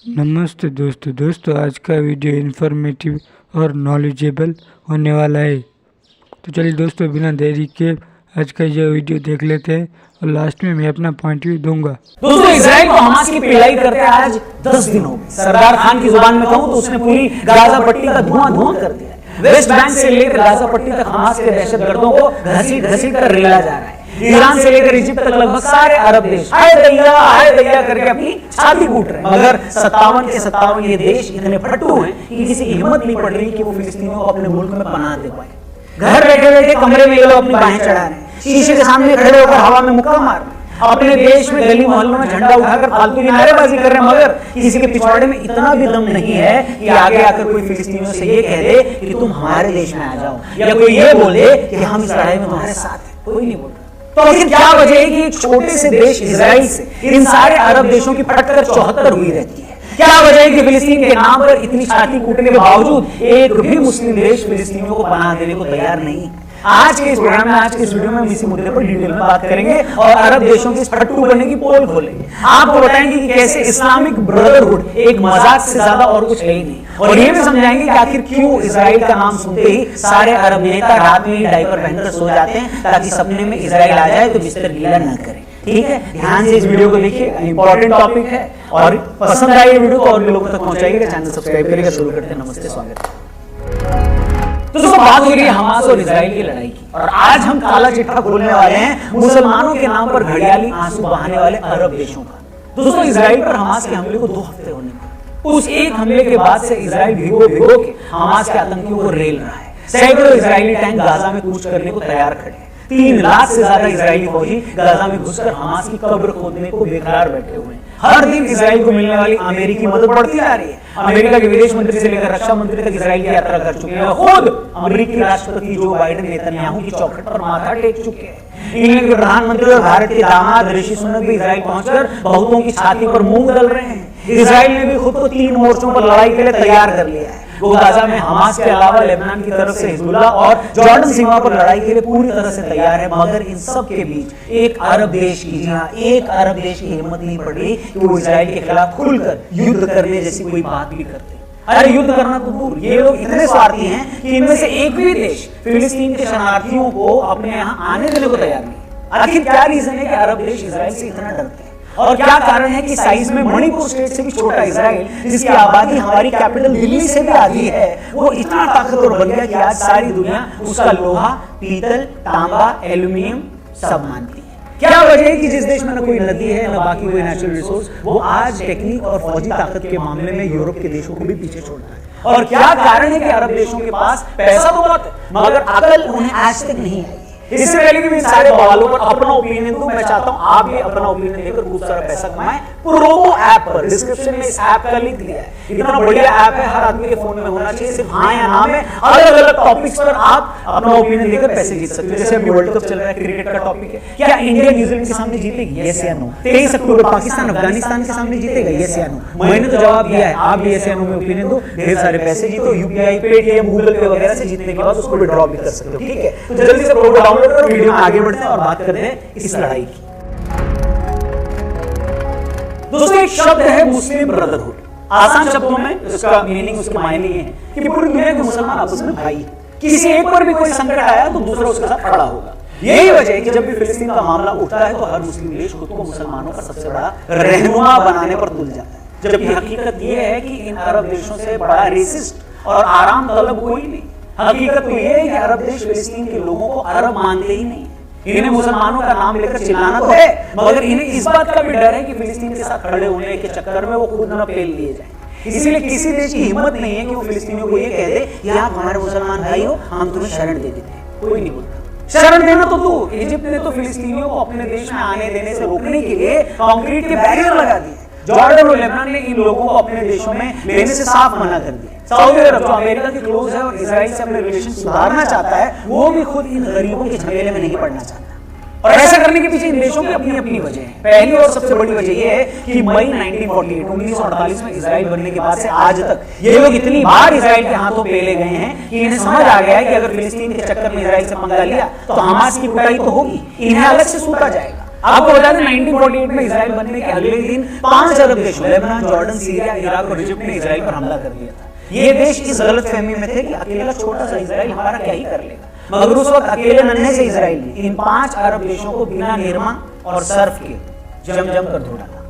नमस्ते दोस्तों आज का वीडियो इन्फॉर्मेटिव और नॉलेजेबल होने वाला है। तो चलिए दोस्तों बिना देरी के आज का ये वीडियो देख लेते हैं और लास्ट में मैं अपना पॉइंट व्यू दूंगा। दोस्तों इजराइल को हमास की पिटाई करते आज 10 दिन हो गए। सरदार खान की जुबान में कहूं तो उसने पूरी गाजा पट्टी का धुआं कर दिया। वेस्ट बैंक से लेकर गाजा पट्टी तक हमास के दहशतगर्दों को घसीट कर रेला जा रहा है। ईरान से लेकर इजिप्ट तक लगभग सारे अरब देश हाय दैया करके अपनी छाती कूट रहे हैं। मगर 57 के 57 ये देश इतने फट्टू हैं कि किसी की हिम्मत नहीं पड़ रही कि वो फिलिस्तीनियों को अपने मुल्क में पनाह दे पाए। घर बैठे बैठे कमरे में ये लोग अपनी बाहें चढ़ा रहे हैं, शीशे के सामने खड़े होकर हवा में मुक्का मार रहे हैं, अपने देश में गली मोहल्लों में झंडा उठाकर फालतू की नारेबाजी कर रहे हैं। मगर किसी के पिछवाड़े में इतना भी दम नहीं है कि आगे आकर कोई फिलिस्तीनियों से ये कह दे कि तुम हमारे देश में आ जाओ, या कोई ये बोल दे कि हम इस लड़ाई में तुम्हारे साथ हैं। कोई नहीं बोल रहा। तो आखिर क्या वजह है कि एक छोटे से देश इजराइल से इन सारे अरब देशों की फटकर 74 हुई रहती है? क्या वजह है कि फिलिस्तीन के नाम पर इतनी छाती कूटने के बावजूद एक भी मुस्लिम देश फिलिस्तीनियों को पनाह देने को तैयार नहीं? आज के इस प्रोग्राम में, आज के इस वीडियो में हम इसी मुद्दे पर डिटेल में बात करेंगे और अरब देशों की फट्टू बनने की पोल खोलेंगे। आपको बताएंगे कि कैसे इस्लामिक ब्रदरहुड एक मजाक से ज्यादा और कुछ है ही नहीं, और ये भी समझाएंगे कि आखिर क्यों इजराइल का नाम सुनते ही सारे अरब नेता रात में ही डायपर पहनकर सो जाते हैं ताकि सपने में इजराइल आ जाए तो बिस्तर गीला न करें। ठीक है, ध्यान से इस वीडियो को देखिए, इंपॉर्टेंट टॉपिक है और पसंद आए ये वीडियो को और भी लोगों तक पहुंचाइएगा। चैनल सब्सक्राइब करिएगा। शुरू करते हैं। नमस्ते, स्वागत है। तो दोस्तों बात हो रही है हमास और इजराइल की लड़ाई की, और आज हम काला चिट्ठा खोलने वाले हैं मुसलमानों के नाम पर घड़ियाली आंसू बहाने वाले अरब देशों का। दोस्तों इजराइल पर हमास के हमले को 2 हफ्ते होने पर उस एक हमले के बाद से इजराइल भिगो के हमास के आतंकियों को रेल रहा है। सैकड़ों इजरायली टैंक गाजा में कूच करने को तैयार खड़े हैं। 3 लाख से ज्यादा इजरायली फौजी गाजा में घुसकर हमास की कब्र खोदने को बेकरार बैठे हुए हैं। हर दिन इजराइल को मिलने वाली अमेरिकी मदद बढ़ती जा रही है। अमेरिका के विदेश मंत्री से लेकर रक्षा मंत्री तक इजराइल की यात्रा कर चुके हैं। खुद अमेरिकी राष्ट्रपति जो बाइडेन नेतन्याहू की चौखट पर माथा टेक चुके हैं। इंग्लैंड के प्रधानमंत्री और भारत के दामाद ऋषि सुनक भी इजराइल पहुंचकर बहुतों की छाती पर मूंग दल रहे हैं। इजराइल ने भी खुद को 3 मोर्चों पर लड़ाई के लिए तैयार कर लिया है। वो गाजा में हमास के अलावा लेबनान की तरफ से हिजबुल्लाह और जॉर्डन सीमा पर लड़ाई के लिए पूरी तरह से तैयार है। मगर इन सब के बीच एक अरब देश की, एक अरब देश की हिम्मत नहीं पड़ रही कि वो इजराइल के खिलाफ खुलकर युद्ध करने जैसी कोई बात भी करते। अरे युद्ध करना तो दूर, ये लोग इतने स्वार्थी हैं कि इनमें से एक भी देश फिलिस्तीन के शरणार्थियों को अपने यहाँ आने देने को तैयार नहीं। आखिर क्या रीजन है कि अरब देश इजराइल से इतना डरते हैं, और क्या कारण है कि साइज में मणिपुर स्टेट से भी छोटा इजराइल, जिसकी आबादी हमारी कैपिटल दिल्ली से भी आधी है, वो इतना ताकतवर बन गया कि आज सारी दुनिया उसका लोहा, पीतल, तांबा, एल्यूमिनियम सब मानती है। क्या वजह है कि जिस देश में न कोई नदी है न बाकी कोई नेचुरल रिसोर्स, वो आज टेक्निक और फौजी ताकत के मामले में यूरोप के देशों को भी पीछे छोड़ता है? और क्या कारण है कि अरब देशों के पास पैसा तो बहुत है मगर अकल उन्हें आज तक नहीं आई? इससे पहले कि मैं सारे सवालों पर अपना ओपिनियन दूं, मैं चाहता हूं आप भी अपना ओपिनियन देकर खूब सारा पैसा कमाएं। प्रोमो ऐप पर डिस्क्रिप्शन में इस ऐप का लिंक दिया है। इतना बढ़िया ऐप है, हर आदमी के फोन में होना चाहिए। सिर्फ हाँ या ना में अलग अलग टॉपिक्स पर आप अपना ओपिनियन देकर पैसे जीत सकते हो। जैसे अभी वर्ल्ड कप चल रहा है, क्रिकेट का टॉपिक है, क्या इंडिया न्यूजीलैंड के सामने जीतेगी? यस या नो। 23 अक्टूबर पाकिस्तान अफगानिस्तान के सामने जीतेगा? यस या नो। मैंने तो जवाब दिया है, आप भी यस या नो में ओपिनियन दो, ढेर सारे पैसे जीतो। यूपीआई, पेटीएम, गूगल पे वगैरह से जीतने के बाद उसको विड्रॉ भी कर सकते हो। ठीक है, तो जल्दी से प्रोग्राम डाउनलोड करो। वीडियो में आगे बढ़ते हैं और बात करते हैं इस लड़ाई की। दोस्तों एक शब्द है मुस्लिम ब्रदरहुड। आसान शब्दों में इसका मीनिंग, उसके मायने ये हैं कि पूरी दुनिया के मुसलमान आपस में भाई हैं। किसी एक पर भी कोई संकट आया तो दूसरा उसके साथ खड़ा होगा। यही वजह है कि जब भी फिलिस्तीन का मामला उठता है तो हर मुस्लिम देश खुद को मुसलमानों का सबसे बड़ा रहनुमा बनाने पर तुल जाता है। जबकि हकीकत यह है कि इन अरब देशों से बड़ा रेसिस्ट और आराम तलब कोई नहीं। हकीकत तो यह है कि अरब देश फिलिस्तीन के लोगों को अरब मानते ही नहीं। इन्हें मुसलमानों का नाम लेकर चिल्लाना तो है, मगर इन्हें इस बात का भी डर है कि फिलिस्तीन के साथ खड़े होने के चक्कर में वो खुद न पेल लिए जाए। इसीलिए किसी देश की हिम्मत नहीं है कि वो फिलिस्तीनियों को ये कह दे कि आप हमारे मुसलमान भाई हो, हम तुम्हें शरण दे देते हैं। कोई नहीं बोलता। शरण देना तो दूर, इजिप्ट ने तो फिलिस्तीनियों को अपने देश में आने देने से रोकने के लिए कंक्रीट के बैरियर लगा दिए। जॉर्डन और लेबनान ने इन लोगों को अपने देशों में लेने से साफ मना कर दिया। सऊदी अरब जो अमेरिका के क्लोज है और इजराइल से अपने रिलेशन सुधारना चाहता है, वो भी खुद इन गरीबों के झमेले में नहीं पड़ना चाहता। और ऐसा करने के पीछे इन देशों की अपनी अपनी वजह है। पहली और सबसे बड़ी वजह यह है कि मई 1948 में इजराइल बनने के बाद से आज तक ये लोग इतनी बार इजराइल के हाथों पेले गए हैं कि इन्हें समझ आ गया है कि अगर फिलिस्तीन के चक्कर में इजराइल से पंगा लिया तो हमास की कुटाई तो होगी, इन्हें अलग से सूता जाएगा। आपको बता दें 1948 में इजराइल बनने के अगले दिन 5 अरब देशों लेबनान, जॉर्डन, सीरिया, इराक और इजिप्ट ने इजराइल पर हमला कर दिया था। ये देश इस गलतफहमी में थे कि अकेला छोटा सा इजराइल हमारा क्या ही कर लेगा, मगर उस वक्त अकेले नन्हे से इजराइल ने इन 5 अरब देशों को बिना निरमा और सर्फ के जम कर धो डाला।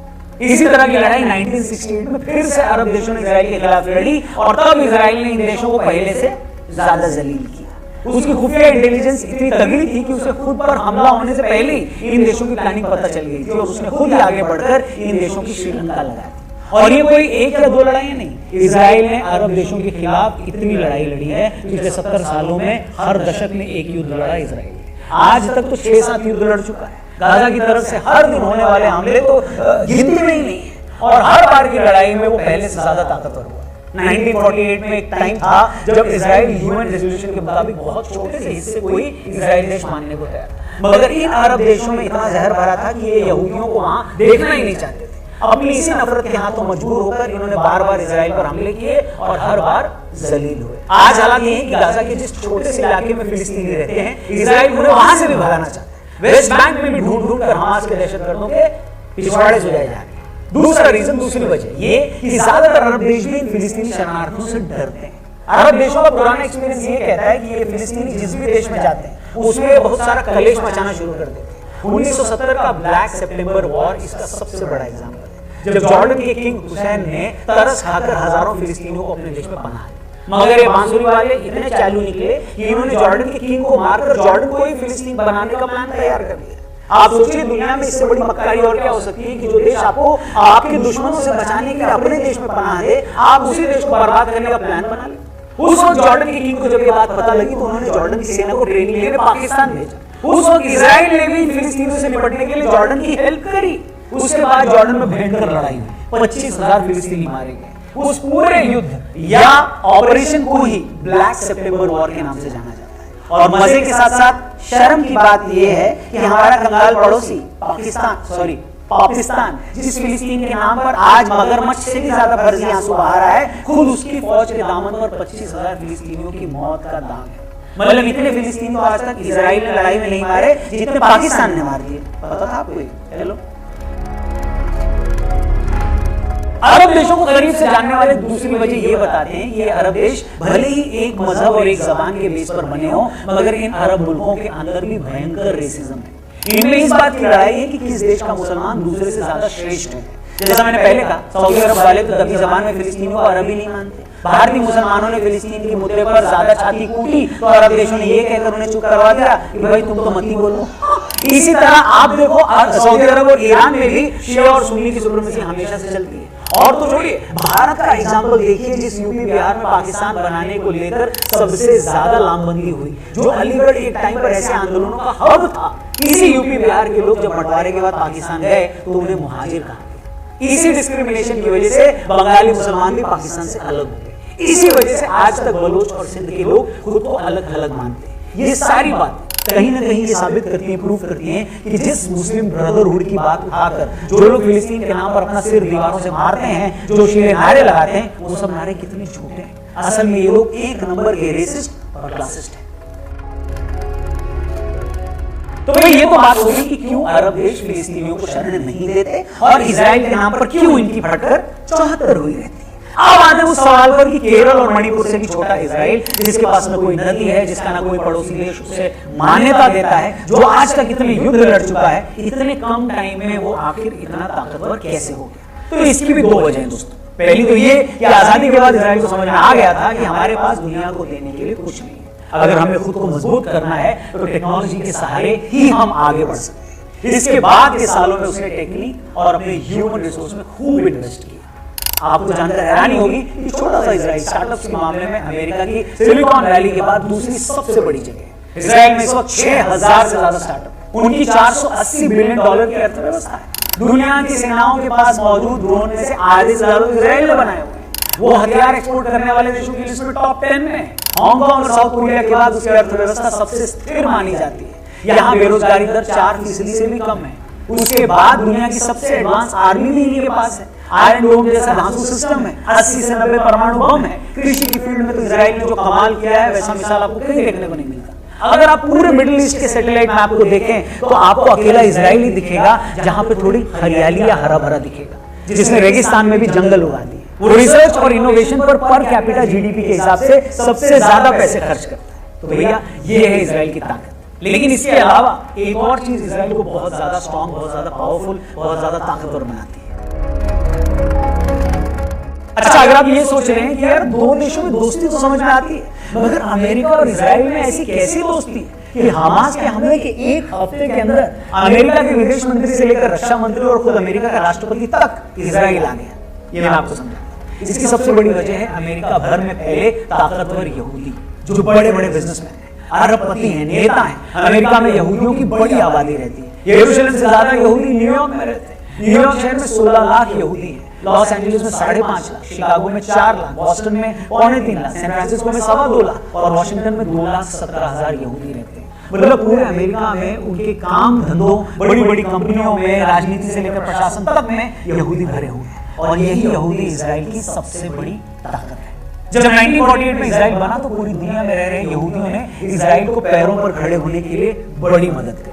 इसी तरह की लड़ाई 1968 में फिर से अरब देशों ने इजराइल के खिलाफ लड़ी और तब इजराइल ने इन देशों को पहले से ज्यादा जलील किया। उसकी खुफिया इंटेलिजेंस इतनी तगड़ी थी कि उसे खुद पर हमला होने से पहले ही इन देशों की प्लानिंग पता चल गई थी और उसने खुद ही आगे बढ़कर इन देशों की श्रीलंका लगाई। और ये कोई एक या दो लड़ाइयां नहीं, इजराइल ने अरब देशों के खिलाफ इतनी लड़ाई लड़ी है। पिछले 70 सालों में हर दशक में एक युद्ध लड़ा इजराइल ने। आज तक तो 6-7 युद्ध लड़ चुका है। गाजा की तरफ से हर दिन होने वाले हमले तो गिनती में ही नहीं है और हर बार की लड़ाई में वो पहले से ज्यादा ताकतवर हुआ। 1948 में एक टाइम था जब इजराइल यूएन रेजोल्यूशन के मुताबिक बहुत छोटे से हिस्से को ही इजराइल देश मानने को तैयार था, मगर इन अरब देशों में इतना जहर भरा था कि ये यहूदियों को वहां देखना ही नहीं चाहते थे। अपनी इसी नफरत के हाथों मजबूर होकर इन्होंने बार-बार इजराइल पर हमले किए और हर बार जलील हुए। आज हालांकि यही कि गाजा के जिस छोटे से इलाके में फिलिस्तीनी रहते हैं, इजराइल उन्हें वहां से भी भगाना चाहता है। वेस्ट बैंक में भी ढूंढ कर हमास के दहशतगर्दों के पिछवाड़े सुझाए जा रहे हैं। दूसरा रीजन, दूसरी वजह ये कि ज्यादातर अरब देश भी फिलिस्तीनी शरणार्थियों से डरते हैं। अरब देशों का पुराना एक्सपीरियंस ये कहता है कि ये फिलिस्तीनी जिस भी देश में जाते हैं उसमें बहुत सारा कलेश मचाना शुरू कर देते हैं। 1970 का ब्लैक सितंबर वॉर इसका सबसे बड़ा एग्जाम्पल है, जब जॉर्डन के किंग हुसैन ने तरस खाकर हजारों फिलिस्तीनियों को अपने देश में पनाह दी। मगर ये बांसुरी वाले इतने चालू निकले कि इन्होंने जॉर्डन के किंग को मारकर जॉर्डन को ही फिलिस्तीन बनाने का प्लान तैयार कर दिया। आप सोचिए दुनिया में इससे बड़ी मक्कारी और क्या हो सकती है कि जो देश आपको आपके दुश्मनों से बचाने के लिए अपने देश में पनाह दे, आप उसी देश को बर्बाद करने का प्लान बना ले। उस वक्त जॉर्डन के किंग को जब ये बात पता लगी तो उन्होंने जॉर्डन की सेना को ट्रेनिंग लेने पाकिस्तान भेजा। उस वक्त इजराइल ने भी फिलिस्तीनियों से निपटने के लिए जॉर्डन की हेल्प करी। उसके बाद जॉर्डन में भयंकर लड़ाई हुई, 25,000 फिलिस्तीनी मारे गए। उस पूरे युद्ध या ऑपरेशन को ही ब्लैक सितंबर वॉर के नाम से जाना जाता है। और मजे के साथ साथ शर्म की बात यह है कि हमारा कंगाल पड़ोसी पाकिस्तान जिस फिलिस्तीन के नाम पर आज मगरमच्छ से भी ज्यादा फर्जी आंसू बहा रहा है, खुद उसकी फौज के दामन पर 25,000 फिलिस्तीनियों की मौत का दाग है। मतलब इतने फिलिस्तीनी आज तक इजराइल ने लड़ाई में नहीं मारे जितने पाकिस्तान ने मार दिए। पता था आपको? हेलो, अरब देशों को करीब से जानने वाले दूसरी वजह ये बताते हैं कि ये अरब देश भले ही एक मजहब और एक जबान के बेस पर बने हो, मगर इन अरब मुल्कों के अंदर भी भयंकर रेसिज्म है। इनमें इस बात की लड़ाई है कि किस देश का मुसलमान दूसरे से ज्यादा श्रेष्ठ है। जैसा मैंने पहले कहा, सऊदी अरब वाले तो दबी जबान में फिलिस्तीनियों को अरबी नहीं मानते। भारतीय मुसलमानों ने फिलिस्तीन के मुद्दे पर ज्यादा छाती कूटी तो अरब देशों ने ये कहकर उन्हें चुप करवा दिया कि भाई तुम तो मत ही बोलो। इसी तरह आप देखो सऊदी अरब और ईरान में भी शिया और सुन्नी की सुप्रीमेसी हमेशा से चलती है। और तो छोड़िए, भारत का एग्जाम्पल देखिए, जिस यूपी बिहार में पाकिस्तान बनाने को लेकर सबसे ज्यादा लामबंदी हुई, जो अलीगढ़ एक टाइम पर ऐसे आंदोलनों का हब था, इसी यूपी बिहार के लोग जब बंटवारे के बाद पाकिस्तान गए तो उन्हें मुहाजिर कहा गया। इसी डिस्क्रिमिनेशन की वजह से बंगाली मुसलमान भी पाकिस्तान से अलग हो गए। इसी वजह से आज तक बलोच और सिंध के लोग खुद को अलग अलग मानते हैं। ये सारी बात कहीं ना कहीं ये साबित करती है, प्रूफ करती है कि जिस मुस्लिम ब्रदरहुड की बात उठाकर जो लोग फिलिस्तीन के नाम पर अपना सिर दीवारों से मारते हैं, जो शीरे नारे लगाते हैं, वो सब नारे कितने झूठे हैं। असल में ये लोग एक नंबर के रेसिस्ट और क्लासिस्ट हैं। तो भाई ये तो बात होगी कि क्यों अरब देश फिलिस्तीनियों को शरण नहीं देते और इजराइल के नाम पर क्यों इनकी फटकर 74 हुई रहती है। अब आते हैं उस सवाल पर कि केरल और मणिपुर से भी छोटा इजराइल, जिसके पास न कोई नदी है, जिसका ना कोई पड़ोसी देश उसे मान्यता देता है, जो आज तक इतने युद्ध लड़ चुका है, इतने कम टाइम में वो आखिर इतना ताकतवर कैसे हो गया? तो इसकी भी दो वजह हैं दोस्तों। पहली तो ये कि आजादी के बाद इजराइल को समझ में आ गया था कि हमारे पास दुनिया को देने के लिए कुछ नहीं है। अगर हमें खुद को मजबूत करना है तो टेक्नोलॉजी के सहारे ही हम आगे बढ़ सकते हैं। इसके बाद के सालों में उसने टेक्निक और अपने ह्यूमन रिसोर्स में खूब इन्वेस्ट किया। आपको जानकर हैरानी होगी कि छोटा सा इजराइल स्टार्टअप्स के मामले में अमेरिका की सिलिकॉन वैली के बाद दूसरी सबसे बड़ी जगह है। इजराइल में इस वक्त 6,000 से ज्यादा स्टार्टअप, उनकी $480 बिलियन की अर्थव्यवस्था है। दुनिया की सेनाओं के पास मौजूद ड्रोन में से आधे से ज्यादा इजराइल ने बनाए हुए हैं। वो हथियार एक्सपोर्ट करने वाले देशों की लिस्ट में टॉप 10 में है। हांगकांग और साउथ कोरिया के बाद उसकी अर्थव्यवस्था सबसे स्थिर मानी जाती है। यहाँ बेरोजगारी दर 4% से भी कम है। उसके बाद दुनिया की सबसे एडवांस आर्मी भी इनके पास है। आयरन डोम जैसा धांसू सिस्टम है, 80 से 90 परमाणु बम है। कृषि की फील्ड में तो इजराइल ने जो कमाल किया है वैसा मिसाल आपको कहीं देखने को नहीं मिलता। अगर आप पूरे मिडिल ईस्ट के सैटेलाइट मैप को देखें तो आपको अकेला इजराइल ही दिखेगा जहां पे थोड़ी हरियाली या हरा भरा दिखेगा, जिसने रेगिस्तान में भी जंगल उगा दिए। वो रिसर्च और इनोवेशन पर कैपिटा जीडीपी के हिसाब से सबसे ज्यादा पैसे खर्च करता है। तो भैया ये है इजराइल की ताकत। लेकिन इसके अलावा एक और चीज इजराइल को बहुत ज्यादा स्ट्रॉन्ग, बहुत ज्यादा पावरफुल, बहुत ज्यादा ताकतवर बनाती है। अच्छा, अगर आप ये सोच रहे हैं कि यार दो देशों में दोस्ती तो समझ में आती है, मगर अमेरिका और इजराइल में ऐसी कैसी दोस्ती है कि हमास के हमले के एक हफ्ते के अंदर अमेरिका के विदेश मंत्री से लेकर रक्षा मंत्री और खुद अमेरिका का राष्ट्रपति तक इजराइल आ गया। ये मैं आपको समझाऊंगा। इसकी सबसे बड़ी वजह है अमेरिका भर में फैले ताकतवर यहूदी, जो बड़े बड़े बिजनेसमैन हैं, अरबपति हैं, नेता हैं। अमेरिका में यहूदियों की बड़ी आबादी रहती है। यरूशलेम से ज्यादा यहूदी न्यूयॉर्क में रहते हैं। न्यूयॉर्क शहर में 16 लाख यहूदी हैं, लॉस एंजलिस में 5.5 लाख, शिकागो में 4 लाख, बॉस्टन में 3.25 लाख, सैन फ्रांसिस्को में 2.25 लाख और वॉशिंगटन में 2,17,000 यहूदी रहते हैं। मतलब पूरे अमेरिका में उनके काम धंधों, बड़ी बड़ी कंपनियों में, राजनीति से लेकर प्रशासन तक में यहूदी भरे हुए हैं। और यही यहूदी इजराइल की सबसे बड़ी ताकत है। जब 1948 में इजराइल बना तो पूरी दुनिया में रह रहे यहूदियों ने इजराइल को पैरों पर खड़े होने के लिए बड़ी मदद करी।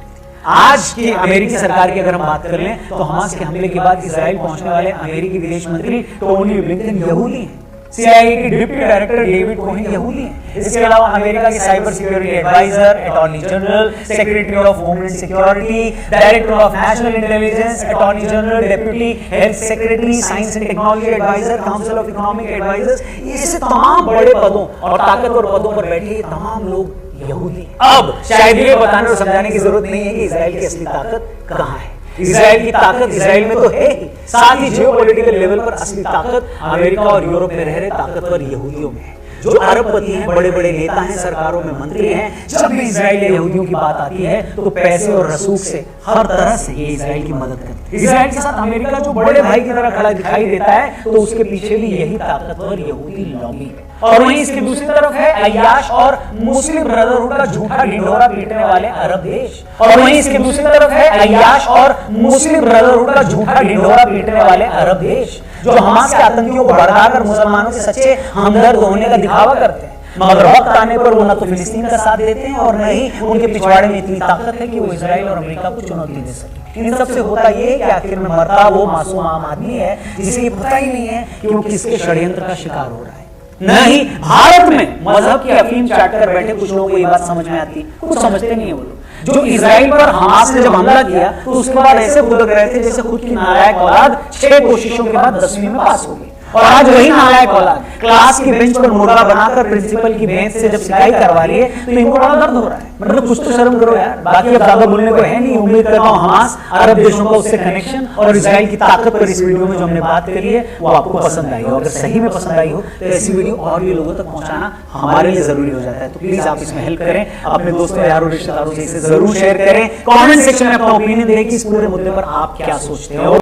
आज की अमेरिकी सरकार की अगर हम बात कर लें तो हमास के हमले के बाद इजराइल पहुंचने वाले अमेरिकी विदेश मंत्री टोनी ब्लिंकन यहूदी हैं। सीआईए के डिप्टी डायरेक्टर डेविड कोहेन यहूदी हैं। इसके अलावा अमेरिका के cyber security adviser, attorney general, secretary of homeland security, director of national intelligence, attorney general, deputy health secretary, science and technology adviser, council of economic advisers, ऐसे तमाम बड़े पदों और ताकतवर पदों पर बैठे ये तमाम लोग यहूदी। अब शायद ये बताने और समझाने की जरूरत नहीं है कि इजराइल की असली ताकत कहां है। इजराइल की ताकत इजराइल में तो है ही, साथ ही जियोपॉलिटिकल लेवल पर असली ताकत अमेरिका और यूरोप में रह रहे ताकतवर यहूदियों में है, जो अरबपति हैं, बड़े बड़े नेता हैं, सरकारों में मंत्री हैं। जब भी इजराइल या यहूदियों की बात आती है तो पैसे और रसूख से, हर तरह से ये इजराइल की मदद करते हैं। इजराइल के साथ अमेरिका जो बड़े भाई की तरह खड़ा दिखाई देता है, तो उसके पीछे भी यही ताकतवर यहूदी लॉबी है। और वहीं इसकी दूसरी तरफ है अय्याश और मुस्लिम ब्रदरहुड का झूठा ढिंढोरा पीटने वाले अरब देश। और वहीं इसकी दूसरी तरफ है अय्याश और मुस्लिम ब्रदरहुड का झूठा ढिंढोरा पीटने वाले अरब देश, जो हमास के आतंकियों को भड़काकर मुसलमानों के सच्चे हमदर्द होने का दिखावा करते हैं, मगर वक्त आने पर वो न तो फिलिस्तीन का साथ देते हैं और न ही उनके पिछवाड़े में इतनी ताकत है कि वो इजराइल और अमेरिका को चुनौती दे सके। इन सबसे होता ये है कि आखिर में मरता वो मासूम आम आदमी है जिसे ये पता ही नहीं है कि वो किसके षड्यंत्र का शिकार हो रहा है। न ही भारत में मजहब की अफीम चाट कर बैठे कुछ लोगों को ये बात समझ में आती, कुछ समझते नहीं है वो लोग। जो इजराइल पर हमास ने जब हमला किया तो उसके बाद ऐसे फुदक रहे थे जैसे खुद की नालायक औलाद 6 कोशिशों के बाद 10वीं में पास हो गई। और आज वही नालायक औलाद क्लास की बेंच पर मुर्गा बनाकर प्रिंसिपल की बेंच से जब सिकाई करवा रही है तो इनको बड़ा दर्द हो रहा है। मतलब कुछ तो शर्म करो यार। बाकी अब ज्यादा बोलने को है नहीं। उम्मीद करता हूं हमास, अरब देशों का उससे कनेक्शन और इजराइल की ताकत पर इस वीडियो में जो हमने बात करी है वो आपको पसंद आई हो। अगर सही में पसंद आई हो तो ऐसी वीडियो और भी लोगों तक पहुंचाना हमारे लिए जरूरी हो जाता है। तो प्लीज आप इसमें हेल्प करें, अपने दोस्तों यारों रिश्तेदारों से इसे जरूर शेयर करें। कमेंट सेक्शन में अपना ओपिनियन दें कि इस पूरे मुद्दे पर आप क्या सोचते हो।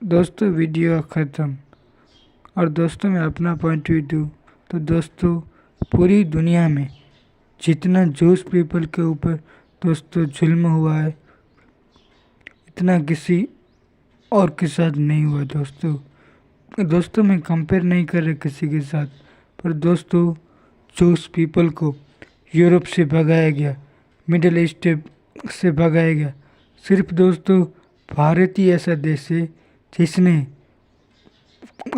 दोस्तों वीडियो खत्म। और दोस्तों मैं अपना पॉइंट व्यू दूँ तो दोस्तों पूरी दुनिया में जितना जूस पीपल के ऊपर दोस्तों जुल्म हुआ है इतना किसी और के साथ नहीं हुआ दोस्तों मैं कंपेयर नहीं कर रहा किसी के साथ, पर दोस्तों जूस पीपल को यूरोप से भगाया गया, मिडिल ईस्ट से भगाया गया। सिर्फ दोस्तों भारत ही ऐसा देश है जिसने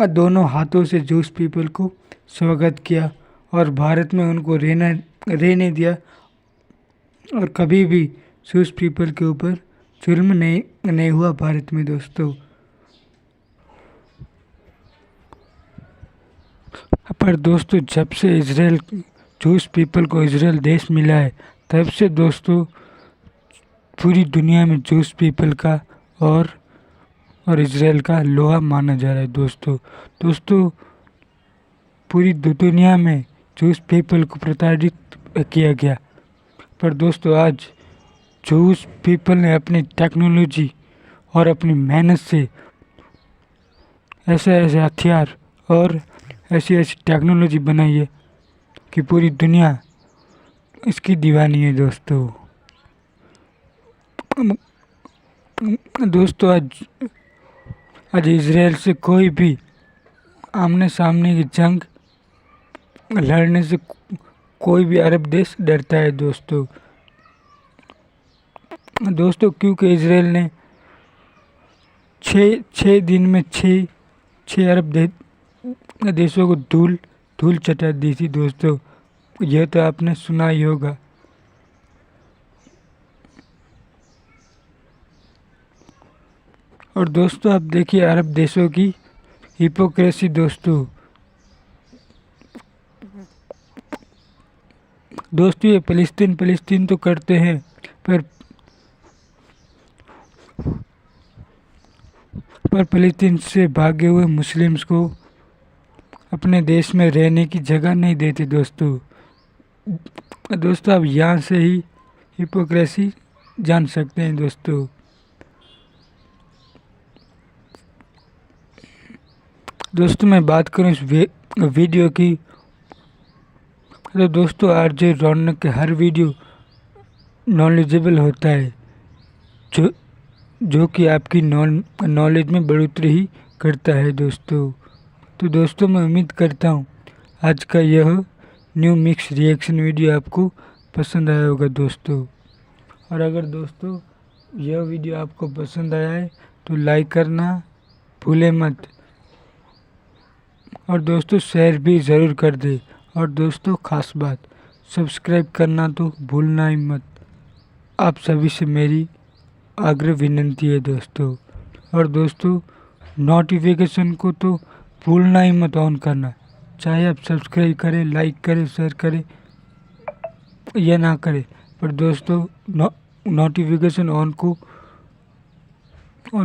दोनों हाथों से जूस पीपल को स्वागत किया और भारत में उनको रहने दिया और कभी भी जूस पीपल के ऊपर जुल्म नहीं हुआ भारत में दोस्तों। पर दोस्तों जब से इजराइल जूस पीपल को इजराइल देश मिला है तब से दोस्तों पूरी दुनिया में जूस पीपल का और इजराइल का लोहा माना जा रहा है दोस्तों पूरी दुनिया में जूस पीपल को प्रताड़ित किया गया। पर दोस्तों आज जूस पीपल ने अपनी टेक्नोलॉजी और अपनी मेहनत से ऐसे हथियार और ऐसी टेक्नोलॉजी बनाई है कि पूरी दुनिया इसकी दीवानी है दोस्तों आज इजराइल से कोई भी आमने सामने की जंग लड़ने से कोई भी अरब देश डरता है दोस्तों। दोस्तों क्योंकि इसराइल ने छः दिन में छः अरब देशों को धूल चटा दी थी दोस्तों। यह तो आपने सुना ही होगा। और दोस्तों आप देखिए अरब देशों की हिपोक्रेसी दोस्तों। ये फलस्तीन तो करते हैं, पर फलस्तीन से भागे हुए मुस्लिम्स को अपने देश में रहने की जगह नहीं देते दोस्तों। आप यहाँ से ही हिपोक्रेसी जान सकते हैं दोस्तों। मैं बात करूँ इस वीडियो की, तो दोस्तों आरजे रौनक के हर वीडियो नॉलेजेबल होता है, जो कि आपकी नॉलेज में बढ़ोतरी ही करता है दोस्तों। तो दोस्तों मैं उम्मीद करता हूँ आज का यह न्यू मिक्स रिएक्शन वीडियो आपको पसंद आया होगा दोस्तों। और अगर दोस्तों यह वीडियो आपको पसंद आया है तो लाइक करना भूले मत, और दोस्तों शेयर भी ज़रूर कर दे। और दोस्तों ख़ास बात, सब्सक्राइब करना तो भूलना ही मत। आप सभी से मेरी आग्रह विनंती है दोस्तों। और दोस्तों नोटिफिकेशन को तो भूलना ही मत ऑन करना, चाहे आप सब्सक्राइब करें, लाइक करें, शेयर करें या ना करें, पर दोस्तों नोटिफिकेशन ऑन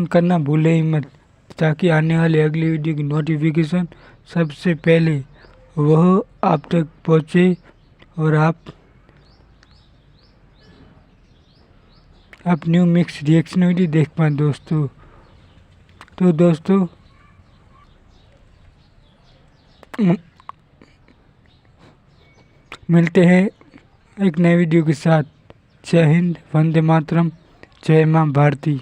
करना भूले ही मत, ताकि आने वाली अगली वीडियो की नोटिफिकेशन सबसे पहले वह आप तक पहुँचे और आप न्यू मिक्स रिएक्शन वीडियो देख पाएँ दोस्तों। तो दोस्तों मिलते हैं एक नए वीडियो के साथ। जय हिंद, वंदे मातरम, जय माँ भारती।